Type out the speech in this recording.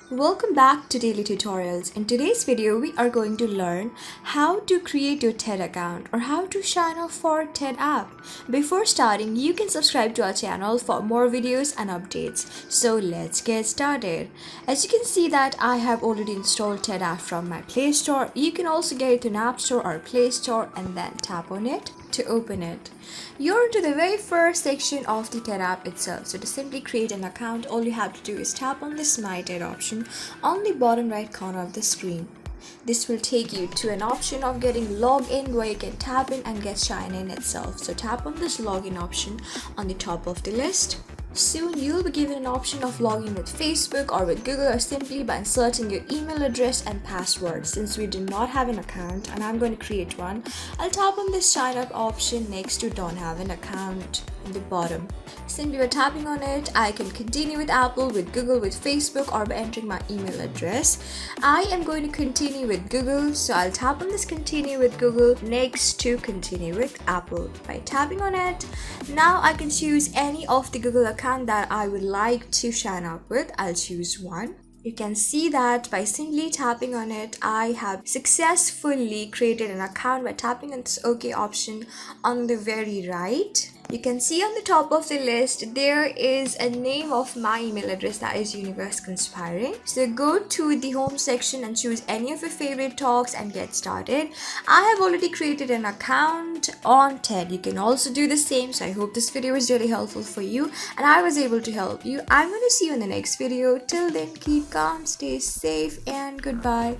Welcome back to Daily Tutorials. In today's video, we are going to learn how to create your TED account or how to sign up for TED app. Before starting, you can subscribe to our channel for more videos and updates. So let's get started. As you can see that I have already installed TED app from my Play Store. You can also get it in App Store or Play Store and then tap on it to open it. You're into the very first section of the TED app itself. So to simply create an account, all you have to do is tap on this My TED option on the bottom right corner of the screen. This will take you to an option of getting login where you can tap in and get sign in itself. So tap on this login option on the top of the list. Soon you'll be given an option of logging with Facebook or with Google or simply by inserting your email address and password. Since we do not have an account and I'm going to create one, I'll tap on this sign up option next to don't have an account in the bottom. Simply by tapping on it, I can continue with Apple, with Google, with Facebook or by entering my email address. I am going to continue with Google, so I'll tap on this continue with Google next to continue with Apple. By tapping on it, now I can choose any of the Google account that I would like to sign up with. I'll choose one. You can see that by simply tapping on it, I have successfully created an account by tapping on this OK option on the very right. You can see on the top of the list, there is a name of my email address, that is Universe Conspiring. So go to the home section and choose any of your favorite talks and get started. I have already created an account on TED. You can also do the same. So I hope this video was really helpful for you and I was able to help you. I'm going to see you in the next video. Till then, keep calm, stay safe and goodbye.